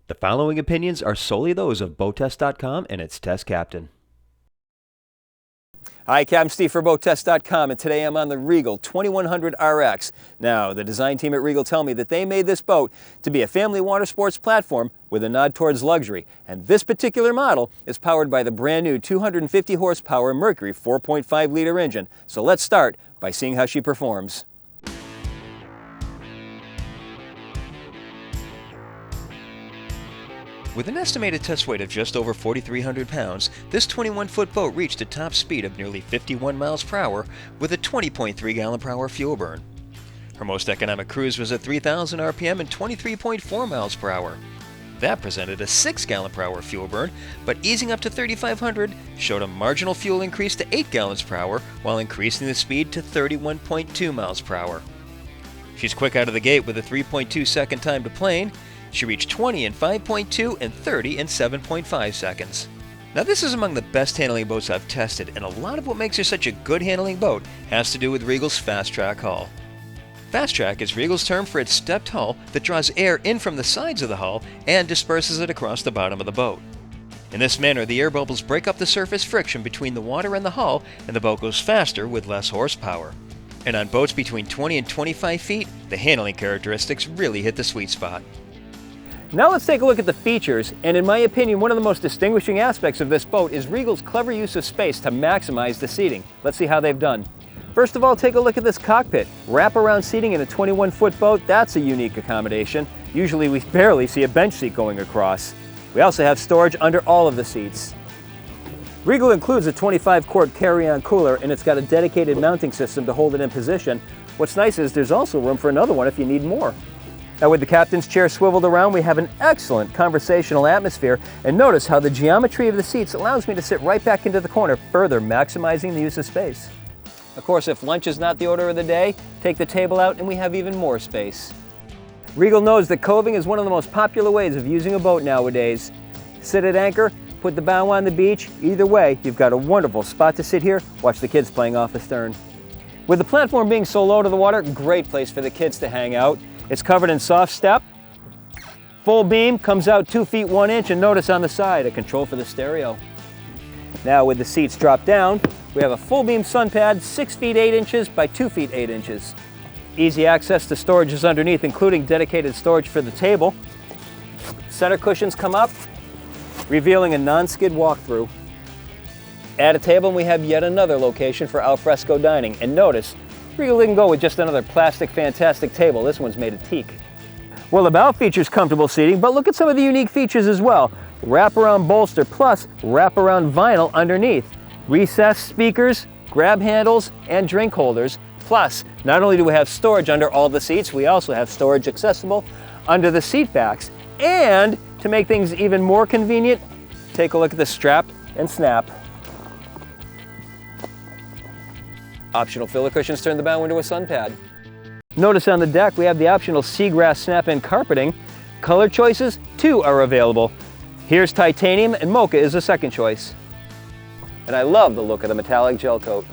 The following opinions are solely those of BoatTEST.com and its test captain. Hi, Captain Steve for BoatTEST.com, and today I'm on the Regal 2100 RX. Now, the design team at Regal tell me that they made this boat to be a family water sports platform with a nod towards luxury, and this particular model is powered by the brand new 250 horsepower Mercury 4.5 liter engine. So let's start by seeing how she performs. With an estimated test weight of just over 4,300 pounds, this 21-foot boat reached a top speed of nearly 51 miles per hour with a 20.3 gallon per hour fuel burn. Her most economic cruise was at 3,000 RPM and 23.4 miles per hour. That presented a 6 gallon per hour fuel burn, but easing up to 3,500 showed a marginal fuel increase to 8 gallons per hour while increasing the speed to 31.2 miles per hour. She's quick out of the gate with a 3.2 second time to plane. She reached 20 in 5.2 and 30 in 7.5 seconds. Now this is among the best handling boats I've tested, and a lot of what makes her such a good handling boat has to do with Regal's Fast Track hull. Fast Track is Regal's term for its stepped hull that draws air in from the sides of the hull and disperses it across the bottom of the boat. In this manner, the air bubbles break up the surface friction between the water and the hull, and the boat goes faster with less horsepower. And on boats between 20 and 25 feet, the handling characteristics really hit the sweet spot. Now let's take a look at the features, and in my opinion, one of the most distinguishing aspects of this boat is Regal's clever use of space to maximize the seating. Let's see how they've done. First of all, take a look at this cockpit. Wrap-around seating in a 21-foot boat, that's a unique accommodation. Usually we barely see a bench seat going across. We also have storage under all of the seats. Regal includes a 25-quart carry-on cooler, and it's got a dedicated mounting system to hold it in position. What's nice is there's also room for another one if you need more. Now with the captain's chair swiveled around, we have an excellent conversational atmosphere, and notice how the geometry of the seats allows me to sit right back into the corner, further maximizing the use of space. Of course, if lunch is not the order of the day, take the table out and we have even more space. Regal knows that coving is one of the most popular ways of using a boat nowadays. Sit at anchor, put the bow on the beach, either way, you've got a wonderful spot to sit here, watch the kids playing off the stern. With the platform being so low to the water, great place for the kids to hang out. It's covered in soft step. Full beam comes out 2 feet 1 inch, and notice on the side a control for the stereo. Now with the seats dropped down, we have a full beam sun pad 6 feet 8 inches by 2 feet 8 inches. Easy access to storage is underneath, including dedicated storage for the table. Center cushions come up, revealing a non-skid walkthrough. At a table, we have yet another location for alfresco dining, and notice Regal didn't go with just another plastic fantastic table. This one's made of teak. Well, the bow features comfortable seating, but look at some of the unique features as well. Wraparound bolster plus wraparound vinyl underneath. Recessed speakers, grab handles, and drink holders. Plus, not only do we have storage under all the seats, we also have storage accessible under the seat backs. And to make things even more convenient, take a look at the strap and snap. Optional filler cushions turn the bow into a sun pad. Notice on the deck we have the optional seagrass snap-in carpeting. Color choices, 2 are available. Here's titanium, and mocha is a second choice. And I love the look of the metallic gel coat.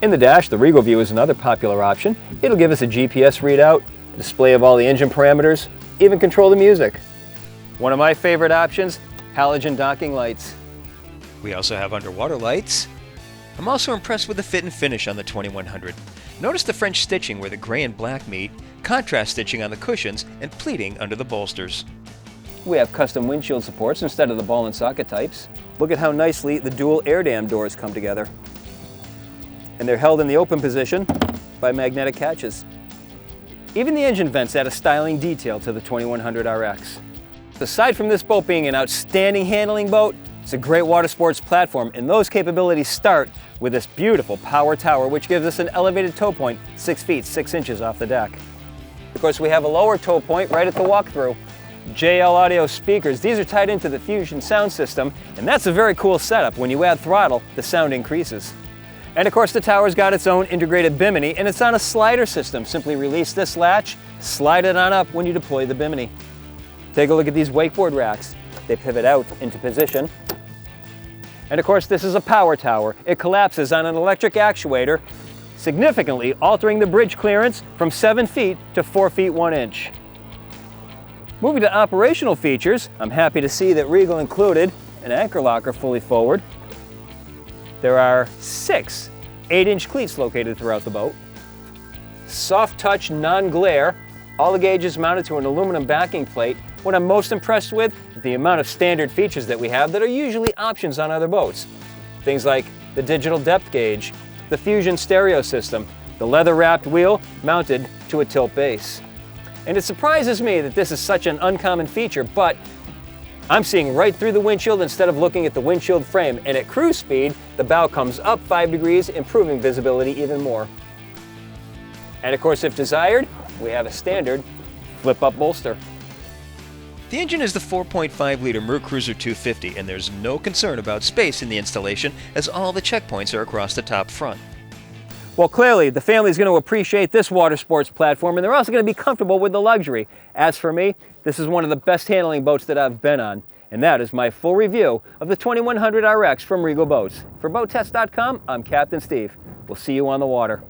In the dash, the Regal View is another popular option. It'll give us a GPS readout, display of all the engine parameters, even control the music. One of my favorite options, halogen docking lights. We also have underwater lights. I'm also impressed with the fit and finish on the 2100. Notice the French stitching where the gray and black meet, contrast stitching on the cushions, and pleating under the bolsters. We have custom windshield supports instead of the ball and socket types. Look at how nicely the dual air dam doors come together. And they're held in the open position by magnetic catches. Even the engine vents add a styling detail to the 2100 RX. Aside from this boat being an outstanding handling boat, it's a great water sports platform, and those capabilities start with this beautiful power tower, which gives us an elevated tow point 6 feet 6 inches off the deck. Of course, we have a lower tow point right at the walkthrough. JL audio speakers, these are tied into the Fusion sound system, and that's a very cool setup. When you add throttle, the sound increases. And of course, the tower's got its own integrated bimini, and it's on a slider system. Simply release this latch, slide it on up when you deploy the bimini. Take a look at these wakeboard racks. They pivot out into position. And of course, this is a power tower. It collapses on an electric actuator, significantly altering the bridge clearance from 7 feet to 4 feet 1 inch. Moving to operational features, I'm happy to see that Regal included an anchor locker fully forward. There are 6 8-inch cleats located throughout the boat. Soft touch, non-glare, all the gauges mounted to an aluminum backing plate. What I'm most impressed with is the amount of standard features that we have that are usually options on other boats. Things like the digital depth gauge, the Fusion stereo system, the leather-wrapped wheel mounted to a tilt base. And it surprises me that this is such an uncommon feature, but I'm seeing right through the windshield instead of looking at the windshield frame, and at cruise speed, the bow comes up 5 degrees, improving visibility even more. And of course, if desired, we have a standard flip-up bolster. The engine is the 4.5-liter MerCruiser 250, and there's no concern about space in the installation as all the checkpoints are across the top front. Well, clearly, the family is going to appreciate this water sports platform, and they're also going to be comfortable with the luxury. As for me, this is one of the best handling boats that I've been on, and that is my full review of the 2100 RX from Regal Boats. For BoatTEST.com, I'm Captain Steve. We'll see you on the water.